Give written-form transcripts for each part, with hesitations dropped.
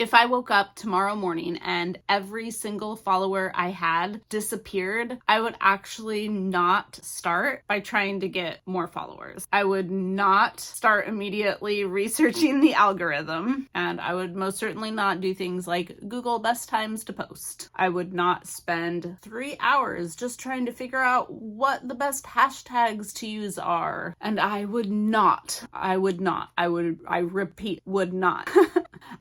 If I woke up tomorrow morning and every single follower I had disappeared, I would actually not start by trying to get more followers. I would not start immediately researching the algorithm, and I would most certainly not do things like Google best times to post. I would not spend 3 hours just trying to figure out what the best hashtags to use are. And I repeat, would not.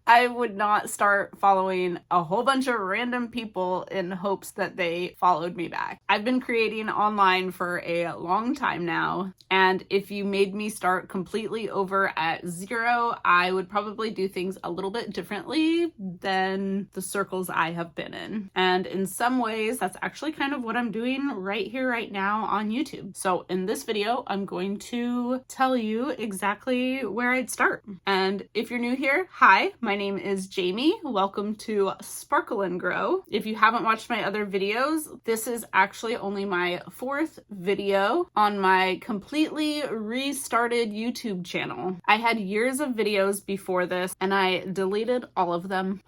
I would not start following a whole bunch of random people in hopes that they followed me back. I've been creating online for a long time now, and if you made me start completely over at zero, I would probably do things a little bit differently than the circles I have been in. And in some ways, that's actually kind of what I'm doing right here, right now on YouTube. So in this video, I'm going to tell you exactly where I'd start. And if you're new here, hi, my name is Jamie. Welcome to Sparkle and Grow. If you haven't watched my other videos, this is actually only my 4th video on my completely restarted YouTube channel. I had years of videos before this and I deleted all of them.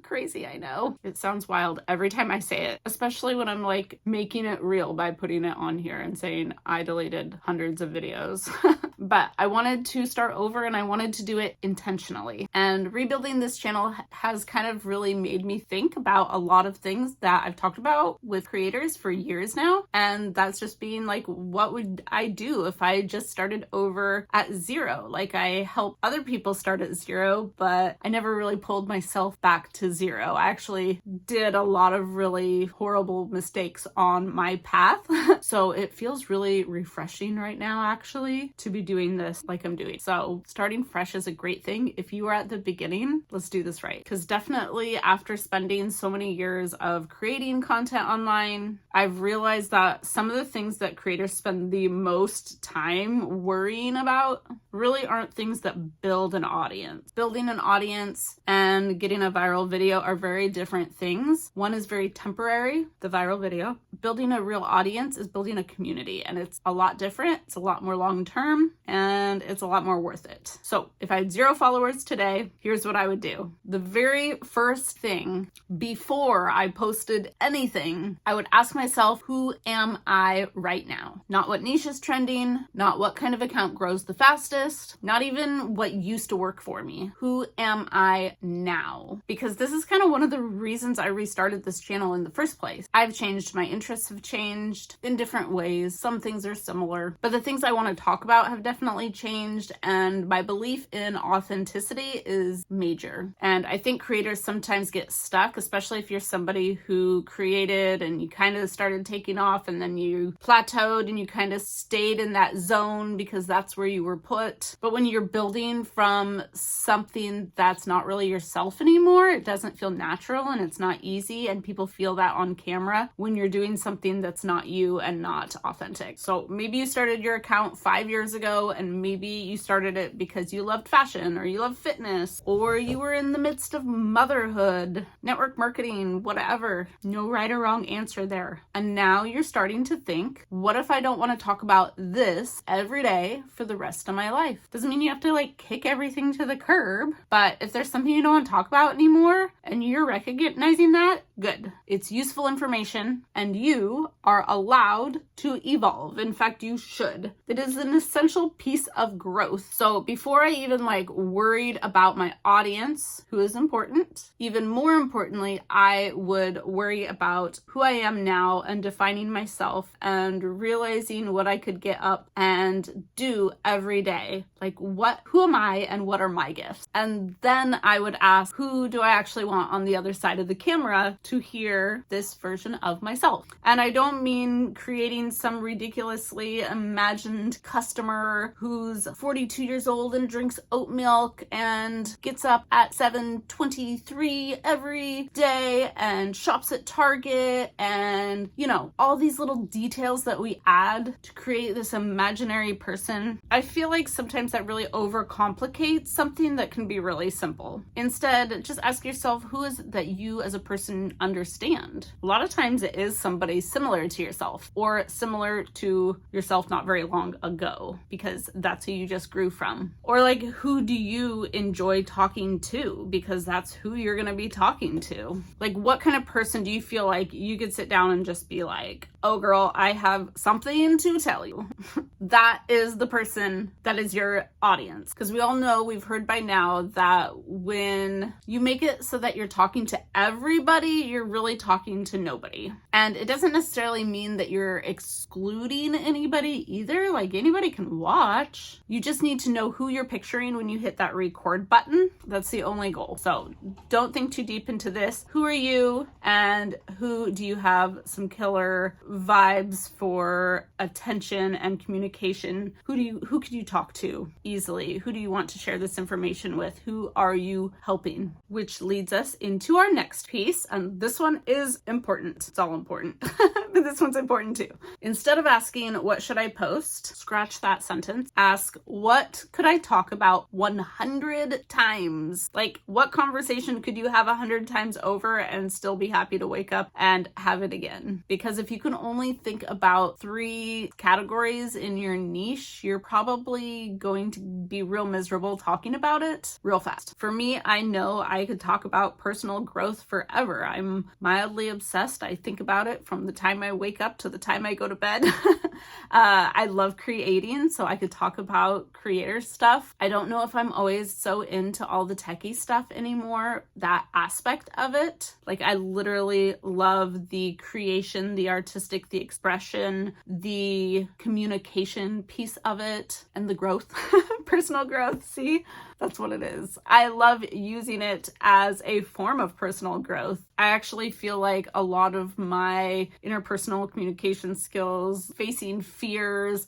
Crazy, I know. It sounds wild every time I say it, especially when I'm like making it real by putting it on here and saying I deleted hundreds of videos. But I wanted to start over and I wanted to do it intentionally. And rebuilding this channel has kind of really made me think about a lot of things that I've talked about with creators for years now. And that's just being like, what would I do if I just started over at zero? Like, I help other people start at zero, but I never really pulled myself back to zero. I actually did a lot of really horrible mistakes on my path. So it feels really refreshing right now, actually, to be doing this like I'm doing. So starting fresh is a great thing. If you are at the beginning, let's do this right. Because definitely after spending so many years of creating content online, I've realized that some of the things that creators spend the most time worrying about really aren't things that build an audience. Building an audience and getting a viral video are very different things. One is very temporary, the viral video. Building a real audience is building a community, and it's a lot different. It's a lot more long-term, and it's a lot more worth it. So if I had 0 followers today, here's what I would do. The very first thing before I posted anything, I would ask myself, who am I right now? Not what niche is trending, not what kind of account grows the fastest, not even what used to work for me. Who am I now? Because this is kind of one of the reasons I restarted this channel in the first place. I've changed, my interests have changed in different ways. Some things are similar, but the things I want to talk about have definitely changed, and my belief in authenticity is major. And I think creators sometimes get stuck, especially if you're somebody who created and you kind of started taking off and then you plateaued and you kind of stayed in that zone because that's where you were put. But when you're building from something that's not really yourself anymore, it doesn't feel natural and it's not easy, and people feel that on camera when you're doing something that's not you and not authentic. So maybe you started your account 5 years ago, and maybe you started it because you loved fashion or you loved fitness, or you were in the midst of motherhood, network marketing, whatever. No right or wrong answer there. And now you're starting to think, what if I don't want to talk about this every day for the rest of my life? Doesn't mean you have to like kick everything to the curb, but if there's something you don't want to talk about anymore and you're recognizing that, good. It's useful information and you are allowed to evolve. In fact, you should. It is an essential piece of growth. So before I even worried about my audience, who is important, even more importantly, I would worry about who I am now and defining myself and realizing what I could get up and do every day. Who am I and what are my gifts? And then I would ask, who do I actually want on the other side of the camera to hear this version of myself? And I don't mean creating some ridiculously imagined customer who's 42 years old and drinks oat milk and gets up at 7:23 every day and shops at Target and, all these little details that we add to create this imaginary person. I feel like sometimes that really overcomplicates something that can be really simple. Instead, just ask yourself, who is it that you as a person understand? A lot of times it is somebody somebody similar to yourself or similar to yourself not very long ago, because that's who you just grew from. Or like, who do you enjoy talking to? Because that's who you're going to be talking to. Like, what kind of person do you feel like you could sit down and just be like, oh girl, I have something to tell you. That is the person that is your audience. Because we all know, we've heard by now, that when you make it so that you're talking to everybody, you're really talking to nobody. And it doesn't necessarily mean that you're excluding anybody either. Like, anybody can watch. You just need to know who you're picturing when you hit that record button. That's the only goal. So don't think too deep into this. Who are you, and who do you have some killer vibes for attention and communication? Who could you talk to easily? Who do you want to share this information with? Who are you helping? Which leads us into our next piece, and this one is important. It's all important, but this one's important too. Instead of asking, what should I post? Scratch that sentence. Ask, what could I talk about 100 times? Like, what conversation could you have 100 times over and still be happy to wake up and have it again? Because if you can only think about 3 categories in your niche, you're probably going to be real miserable talking about it real fast. For me, I know I could talk about personal growth forever. I'm mildly obsessed. I think about it from the time I wake up to the time I go to bed. I love creating, so I could talk about creator stuff. I don't know if I'm always so into all the techie stuff anymore, that aspect of it. Like, I literally love the creation, the artistic, the expression, the communication piece of it, and the growth, personal growth. See, that's what it is. I love using it as a form of personal growth. I actually feel like a lot of my interpersonal communication skills, facing fears,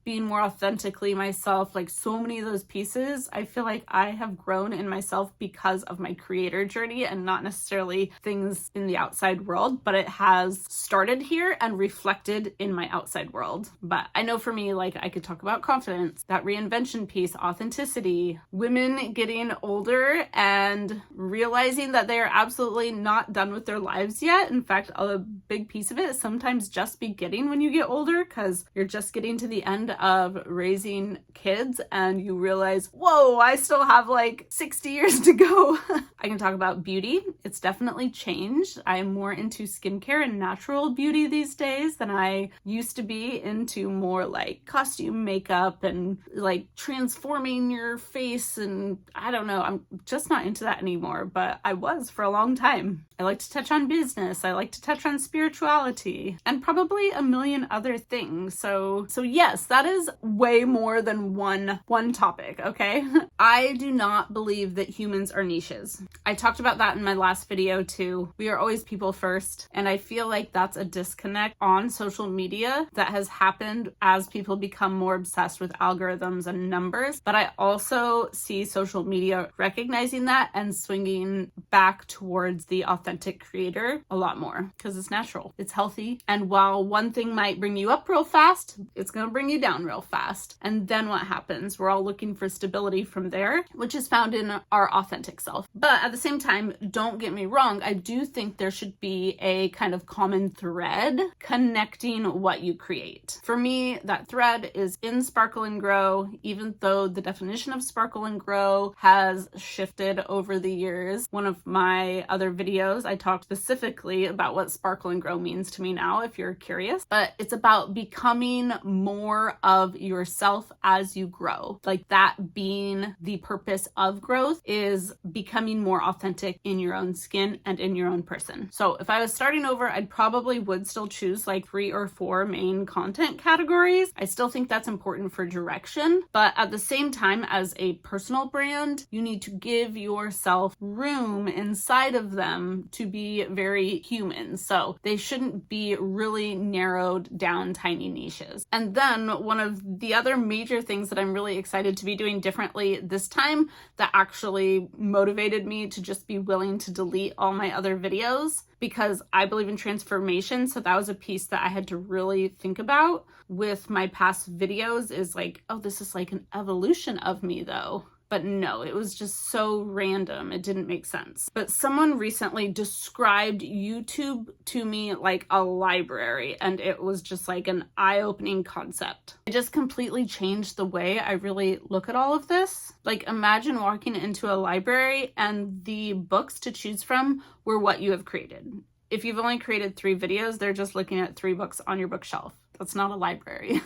being more authentically myself, like so many of those pieces, I feel like I have grown in myself because of my creator journey, and not necessarily things in the outside world, but it has started here and reflected in my outside world. But I know for me, like, I could talk about confidence, that reinvention piece, authenticity, women getting older and realizing that they are absolutely not done with their lives yet. In fact, a big piece of it is sometimes just beginning when you get older, because you're just getting to the end of raising kids and you realize, whoa, I still have like 60 years to go. I can talk about beauty. It's definitely changed. I'm more into skincare and natural beauty these days than I used to be, into more like costume makeup and like transforming your face, and I don't know, I'm just not into that anymore, but I was for a long time. I like to touch on business, I like to touch on spirituality, and probably a million other things. So yes, that is way more than one topic, okay? I do not believe that humans are niches. I talked about that in my last video too. We are always people first, and I feel like that's a disconnect on social media that has happened as people become more obsessed with algorithms and numbers. But I also see social media recognizing that and swinging back towards the authentic creator a lot more, because it's natural, it's healthy, and while one thing might bring you up real fast, it's going to bring you down real fast. And then what happens? We're all looking for stability from there, which is found in our authentic self. But at the same time, don't get me wrong, I do think there should be a kind of common thread connecting what you create. For me, that thread is in Sparkle and Grow, even though the definition of Sparkle and Grow has shifted over the years. One of my other videos, I talked specifically about what Sparkle and Grow means to me now, if you're curious. But it's about becoming more of yourself as you grow. Like, that being the purpose of growth is becoming more authentic in your own skin and in your own person. So if I was starting over, I'd probably would still choose like 3 or 4 main content categories. I still think that's important for direction, but at the same time, as a personal brand, you need to give yourself room inside of them to be very human. So they shouldn't be really narrowed down tiny niches. And then one of the other major things that I'm really excited to be doing differently this time, that actually motivated me to just be willing to delete all my other videos, because I believe in transformation. So that was a piece that I had to really think about with my past videos, is like, oh, this is like an evolution of me though. But no, it was just so random. It didn't make sense. But someone recently described YouTube to me like a library, and it was just like an eye-opening concept. It just completely changed the way I really look at all of this. Like, imagine walking into a library and the books to choose from were what you have created. If you've only created 3 videos, they're just looking at 3 books on your bookshelf. That's not a library.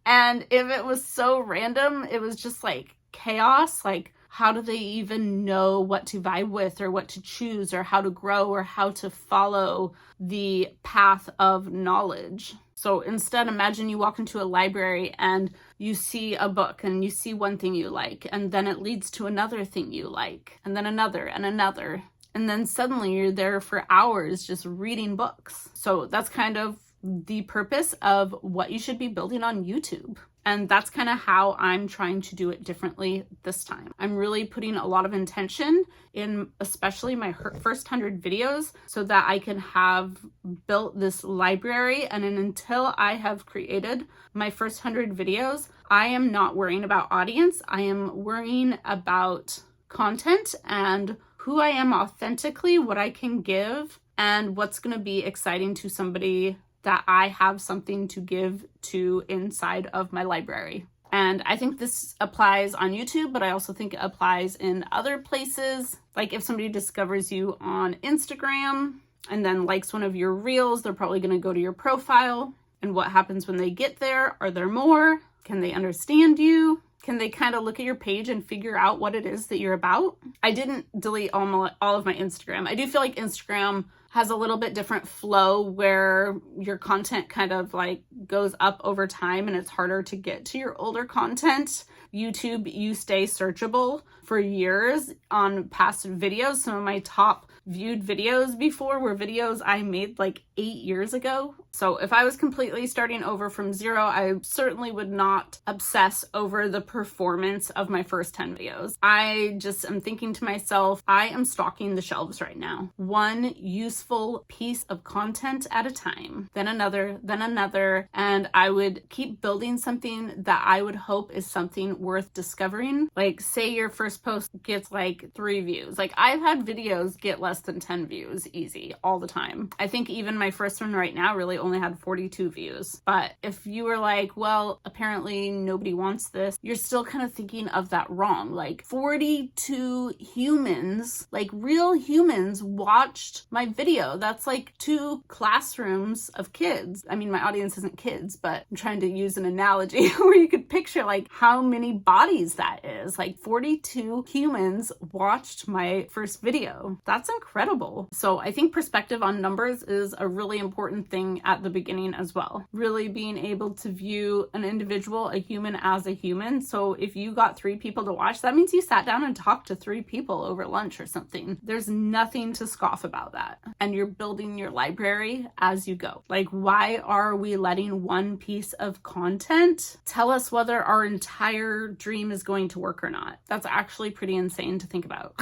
And if it was so random, it was just like chaos. Like, how do they even know what to vibe with or what to choose or how to grow or how to follow the path of knowledge? So instead, imagine you walk into a library and you see a book and you see one thing you like, and then it leads to another thing you like, and then another and another. And then suddenly you're there for hours just reading books. So that's kind of the purpose of what you should be building on YouTube. And that's kind of how I'm trying to do it differently this time. I'm really putting a lot of intention in especially my first 100 videos so that I can have built this library. And then until I have created my first 100 videos, I am not worrying about audience. I am worrying about content and who I am authentically, what I can give, and what's going to be exciting to somebody that I have something to give to inside of my library. And I think this applies on YouTube, but I also think it applies in other places. Like if somebody discovers you on Instagram and then likes one of your reels, they're probably going to go to your profile. And what happens when they get there? Are there more? Can they understand you? Can they kind of look at your page and figure out what it is that you're about? I didn't delete all of my Instagram. I do feel like Instagram has a little bit different flow where your content kind of like goes up over time and it's harder to get to your older content. YouTube, you stay searchable for years on past videos. Some of my top viewed videos before were videos I made like 8 years ago. So if I was completely starting over from zero, I certainly would not obsess over the performance of my first 10 videos. I just am thinking to myself, I am stocking the shelves right now. One useful piece of content at a time, then another, and I would keep building something that I would hope is something worth discovering. Like say your first post gets like 3 views. Like I've had videos get less than 10 views easy all the time. I think even my first one right now really only had 42 views. But if you were like, well, apparently nobody wants this, you're still kind of thinking of that wrong. Like 42 humans, like real humans watched my video. That's like 2 classrooms of kids. I mean, my audience isn't kids, but I'm trying to use an analogy where you could picture like how many bodies that is. Like 42 humans watched my first video. That's incredible. So I think perspective on numbers is a really important thing at the beginning as well. Really being able to view an individual, a human, as a human. So if you got 3 people to watch, that means you sat down and talked to 3 people over lunch or something. There's nothing to scoff about that. And you're building your library as you go. Like, why are we letting one piece of content tell us whether our entire dream is going to work or not? That's actually pretty insane to think about.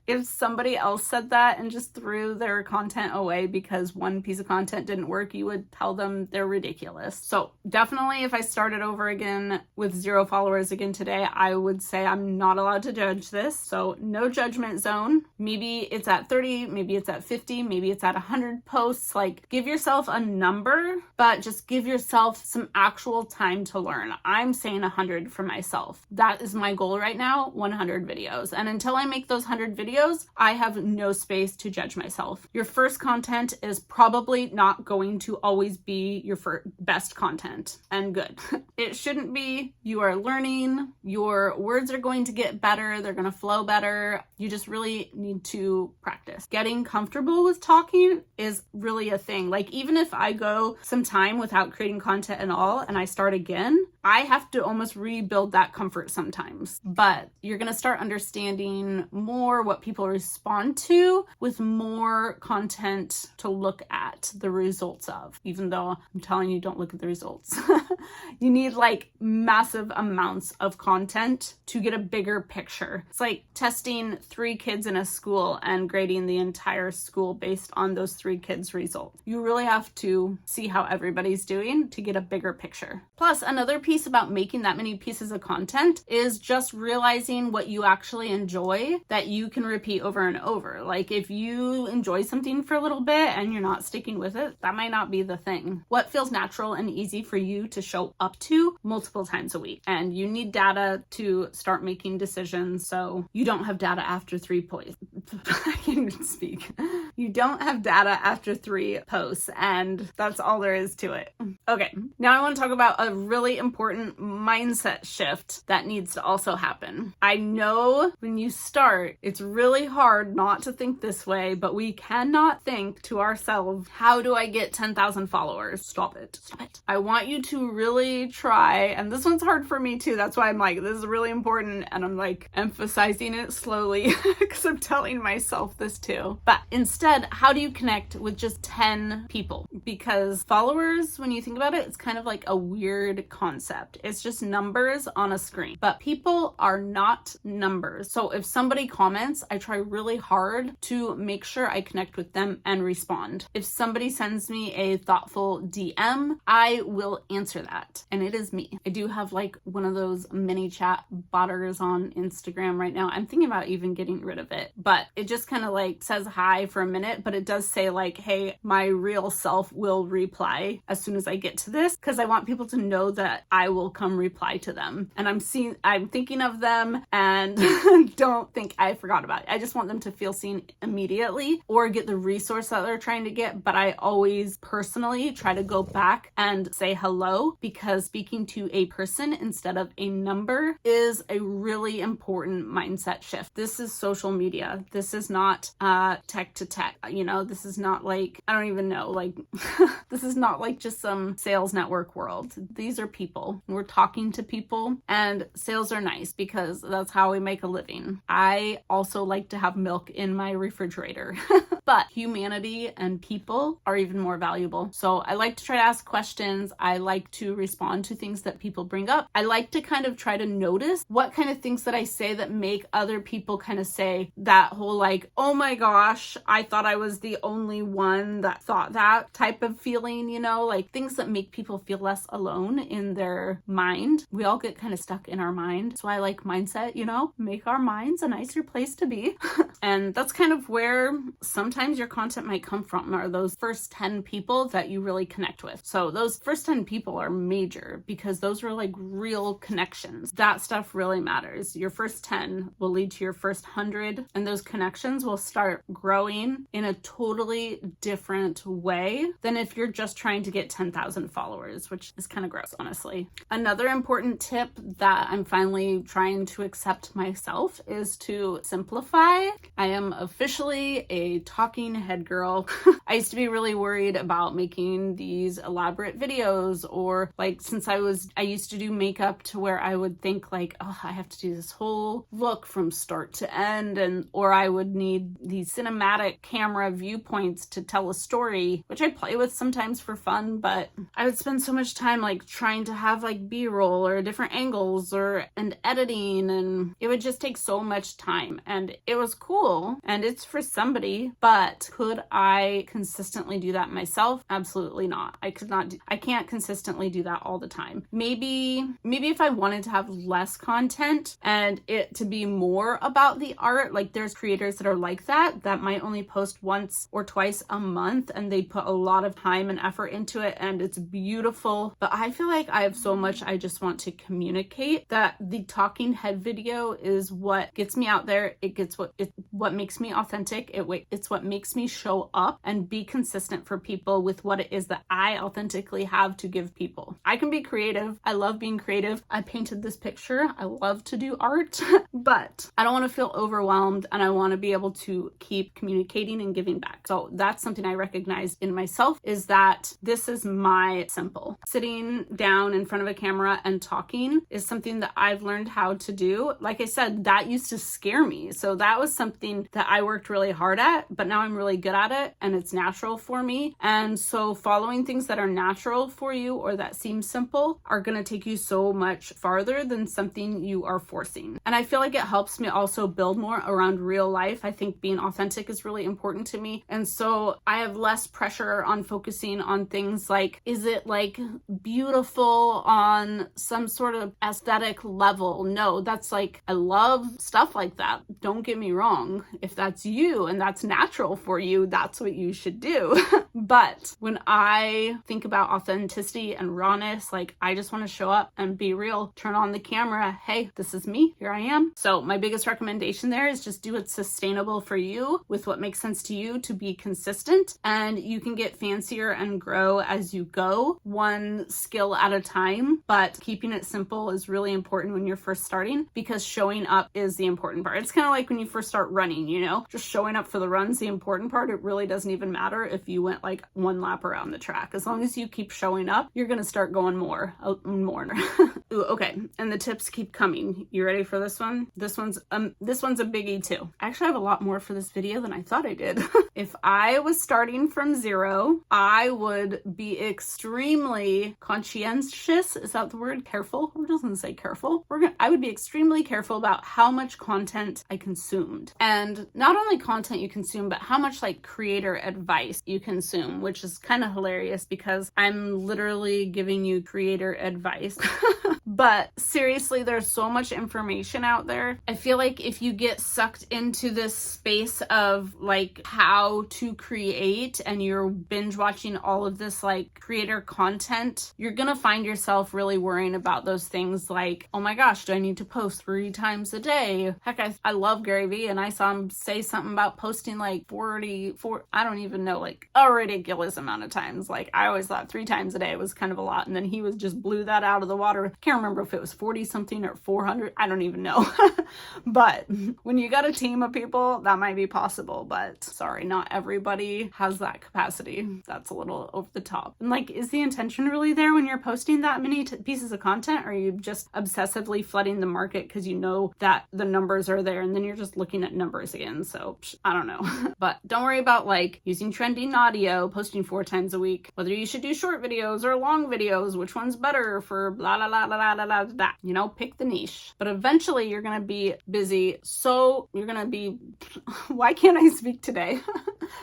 If somebody else said that and just threw their content away because one piece of content didn't work, you would tell them they're ridiculous. So definitely if I started over again with 0 followers again today, I would say I'm not allowed to judge this. So no judgment zone. Maybe it's at 30, maybe it's at 50, maybe it's at 100 posts. Like give yourself a number, but just give yourself some actual time to learn. I'm saying 100 for myself. That is my goal right now, 100 videos. And until I make those 100 videos, I have no space to judge myself. Your first content is probably not going to always be your best content, and good. It shouldn't be. You are learning. Your words are going to get better. They're going to flow better. You just really need to practice. Getting comfortable with talking is really a thing. Like even if I go some time without creating content at all and I start again, I have to almost rebuild that comfort sometimes. But you're going to start understanding more what people respond to with more content to look at the results of, even though I'm telling you, don't look at the results. You need like massive amounts of content to get a bigger picture. It's like testing 3 kids in a school and grading the entire school based on those 3 kids' results. You really have to see how everybody's doing to get a bigger picture. Plus, another piece piece about making that many pieces of content is just realizing what you actually enjoy that you can repeat over and over. Like if you enjoy something for a little bit and you're not sticking with it, that might not be the thing. What feels natural and easy for you to show up to multiple times a week? And you need data to start making decisions. So you don't have data after 3 posts. I can't even speak. You don't have data after 3 posts, and that's all there is to it. Okay, now I want to talk about a really important mindset shift that needs to also happen. I know when you start, it's really hard not to think this way, but we cannot think to ourselves, how do I get 10,000 followers? Stop it. Stop it. I want you to really try, and this one's hard for me too. That's why I'm like, this is really important, and I'm like emphasizing it slowly because I'm telling myself this too. But instead, how do you connect with just 10 people? Because followers, when you think about it, it's kind of like a weird concept. It's just numbers on a screen, but people are not numbers. So if somebody comments, I try really hard to make sure I connect with them and respond. If somebody sends me a thoughtful DM, I will answer that. And it is me. I do have like one of those mini chat botters on Instagram right now. I'm thinking about even getting rid of it, but it just kind of like says hi for a minute, but it does say like, hey, my real self will reply as soon as I get to this, because I want people to know that I will come reply to them. And I'm thinking of them, and don't think I forgot about it. I just want them to feel seen immediately or get the resource that they're trying to get. But I always personally try to go back and say hello, because speaking to a person instead of a number is a really important mindset shift. This is social media. This is not tech to tech. This is not like, I don't even know, like this is not like just some sales network world. These are people. We're talking to people, and sales are nice because that's how we make a living. I also like to have milk in my refrigerator, but humanity and people are even more valuable. So I like to try to ask questions. I like to respond to things that people bring up. I like to kind of try to notice what kind of things that I say that make other people kind of say that whole like, oh my gosh, I thought I was the only one that thought that type of feeling, like things that make people feel less alone in their mind. We all get kind of stuck in our mind. That's why I like mindset, make our minds a nicer place to be. And that's kind of where sometimes your content might come from, are those first 10 people that you really connect with. So those first 10 people are major because those are like real connections. That stuff really matters. Your first 10 will lead to your first 100, and those connections will start growing in a totally different way than if you're just trying to get 10,000 followers, which is kind of gross, honestly. Another important tip that I'm finally trying to accept myself is to simplify. I am officially a talking head girl. I used to be really worried about making these elaborate videos, or like since I used to do makeup to where I would think like, oh, I have to do this whole look from start to end, or I would need these cinematic camera viewpoints to tell a story, which I play with sometimes for fun, but I would spend so much time like trying to have like B-roll or different angles and editing, and it would just take so much time. And it was cool and it's for somebody, but could I consistently do that myself? Absolutely not. I can't consistently do that all the time. Maybe if I wanted to have less content and it to be more about the art, like there's creators that are like that might only post once or twice a month, and they put a lot of time and effort into it, and it's beautiful. But I feel like I have so much I just want to communicate that the talking head video is what gets me out there. It's what makes me authentic. It's what makes me show up and be consistent for people with what it is that I authentically have to give people. I can be creative. I love being creative. I painted this picture. I love to do art, but I don't want to feel overwhelmed, and I want to be able to keep communicating and giving back. So that's something I recognize in myself, is that this is my simple. Sitting down in front of a camera and talking is something that I've learned how to do. Like I said, that used to scare me. So that was something that I worked really hard at, but now I'm really good at it and it's natural for me. And so following things that are natural for you or that seem simple are going to take you so much farther than something you are forcing. And I feel like it helps me also build more around real life. I think being authentic is really important to me. And so I have less pressure on focusing on things like, is it like beautiful on some sort of aesthetic level? No, that's like, I love stuff like that. Don't get me wrong. If that's you and that's natural for you, that's what you should do. But when I think about authenticity and rawness, like I just want to show up and be real, turn on the camera. Hey, this is me. Here I am. So my biggest recommendation there is just do what's sustainable for you with what makes sense to you to be consistent, and you can get fancier and grow as you go, one skill at a time. But keeping it simple is really important when you're first starting, because showing up is the important part. It's kind of like when you first start running, you know, just showing up for the run's the important part. It really doesn't even matter if you went like one lap around the track. As long as you keep showing up, you're going to start going more. Ooh, okay. And the tips keep coming. You ready for this one? This one's a biggie too. I actually have a lot more for this video than I thought I did. If I was starting from zero, I would be extremely conscientious. Is that the word? Careful? Or doesn't say careful? I would be extremely careful about how much content I consumed. And not only content you consume, but how much like creator advice you consume, which is kind of hilarious because I'm literally giving you creator advice. But seriously, there's so much information out there. I feel like if you get sucked into this space of like how to create and you're binge watching all of this like creator content, you're gonna find yourself really worrying about those things like, oh my gosh, do I need to post 3 times a day? Heck, I love Gary Vee, and I saw him say something about posting like 44, I don't even know, like a ridiculous amount of times. Like I always thought 3 times a day was kind of a lot, and then he was just blew that out of the water. Can't remember if it was 40 something or 400. I don't even know. But when you got a team of people, that might be possible, but sorry, not everybody has that capacity. That's a little over the top. And like, is the intention really there when you're posting that many pieces of content? Or are you just obsessively flooding the market because you know that the numbers are there and then you're just looking at numbers again? So I don't know. But don't worry about like using trending audio, posting 4 times a week, whether you should do short videos or long videos, which one's better for blah, blah, blah, blah, blah, blah, blah. You know, pick the niche. But eventually you're going to be busy. So you're going to be, why can't I speak today?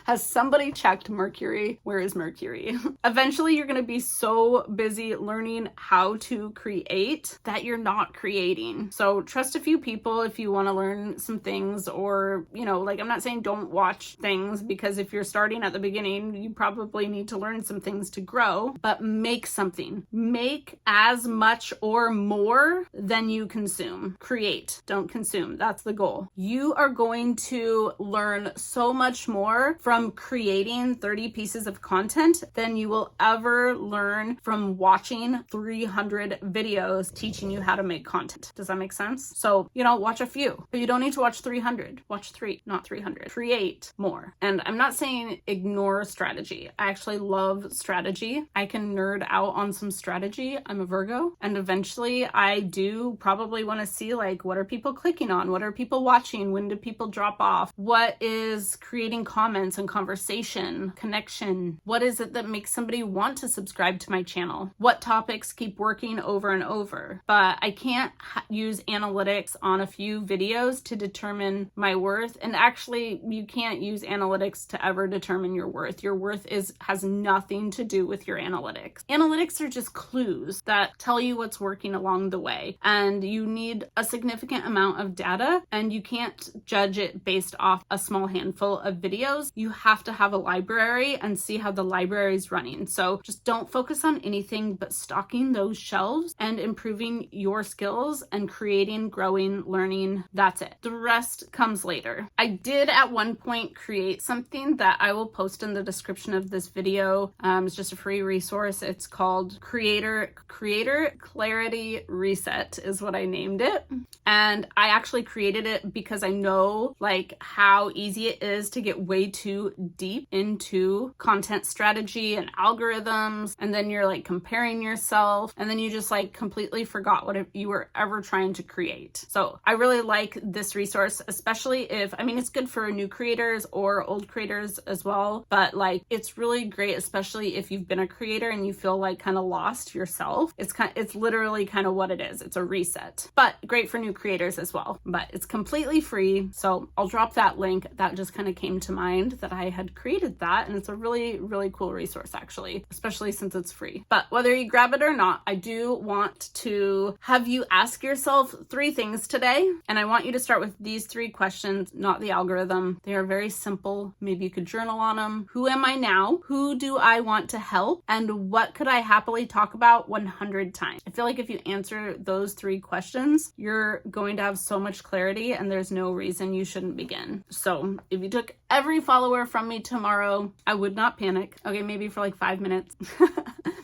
Has somebody checked Mercury? Where is Mercury? Eventually you're going to be so busy learning how to create that you're not creating. So trust a few people if you want to learn some things, or, you know, like I'm not saying don't watch things, because if you're starting at the beginning, you probably need to learn some things to grow, but make something. Make as much or more than you consume. Create, don't consume. That's the goal. You are going to learn so much more from creating 30 pieces of content than you will ever learn from watching 300 videos teaching you how to make content. Does that make sense? So, you know, watch a few, but you don't need to watch 300. Watch 3, not 300. Create more. And I'm not saying ignore strategy. I actually love strategy. I can nerd out on some strategy. I'm a Virgo, and eventually I do probably want to see like, what are people clicking on? What are people watching? When do people drop off? What is creating comments and conversation, connection? What is it that makes somebody want to subscribe to my channel? What topics keep working over and over? But I can't use analytics on a few videos to determine my worth. And actually, you can't use analytics to ever determine your worth. Your worth has nothing to do with your analytics. Analytics are just clues that tell you what's working along the way. And you need a significant amount of data, and you can't judge it based off a small handful of videos. You have to have a library and see how the library is running. So just don't focus on anything but stocking those shelves and improving your skills and creating, growing, learning. That's it. The rest comes later. I did at one point create something that I will post in the description of this video. It's just a free resource. It's called Creator Clarity Reset is what I named it. And I actually created it because I know like how easy it is to get way too deep into content strategy and algorithms, and then you're like comparing yourself, and then you just like completely forgot what you were ever trying to create. So I really like this resource, especially if, I mean, it's good for new creators or old creators as well, but like it's really great, especially if you've been a creator and you feel like kind of lost yourself. It's literally kind of what it is. It's a reset, but great for new creators as well. But it's completely free, so I'll drop that link. That just kind of came to mind. learned that I had created that, and it's a really, really cool resource actually, especially since it's free. But whether you grab it or not, I do want to have you ask yourself 3 things today, and I want you to start with these 3 questions, not the algorithm. They are very simple. Maybe you could journal on them. Who am I now? Who do I want to help? And what could I happily talk about 100 times? I feel like if you answer those 3 questions, you're going to have so much clarity, and there's no reason you shouldn't begin. So if you took every follower from me tomorrow, I would not panic. Okay, maybe for like 5 minutes.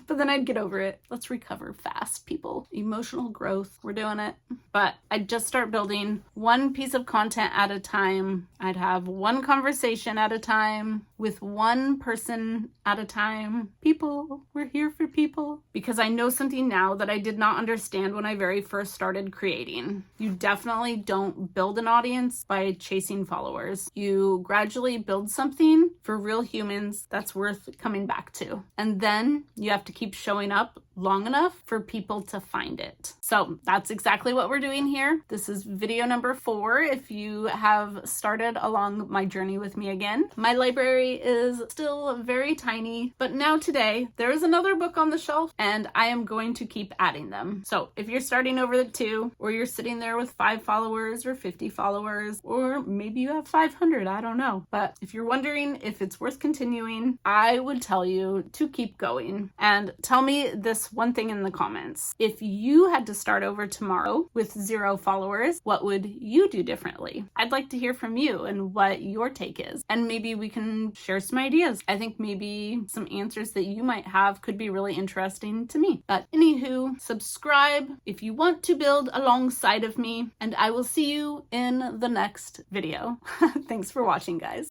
But then I'd get over it. Let's recover fast, people. Emotional growth. We're doing it. But I'd just start building one piece of content at a time. I'd have one conversation at a time with one person at a time. People, we're here for people. Because I know something now that I did not understand when I very first started creating. You definitely don't build an audience by chasing followers. You gradually build something for real humans that's worth coming back to. And then you have to keep showing up long enough for people to find it. So that's exactly what we're doing here. This is video number 4 if you have started along my journey with me again. My library is still very tiny, but now today there is another book on the shelf and I am going to keep adding them. So if you're starting over the 2, or you're sitting there with 5 followers or 50 followers, or maybe you have 500, I don't know. But if you're wondering if it's worth continuing, I would tell you to keep going. And tell me this one thing in the comments. If you had to start over tomorrow with 0 followers, what would you do differently? I'd like to hear from you and what your take is. And maybe we can share some ideas. I think maybe some answers that you might have could be really interesting to me. But anywho, subscribe if you want to build alongside of me, and I will see you in the next video. Thanks for watching, guys.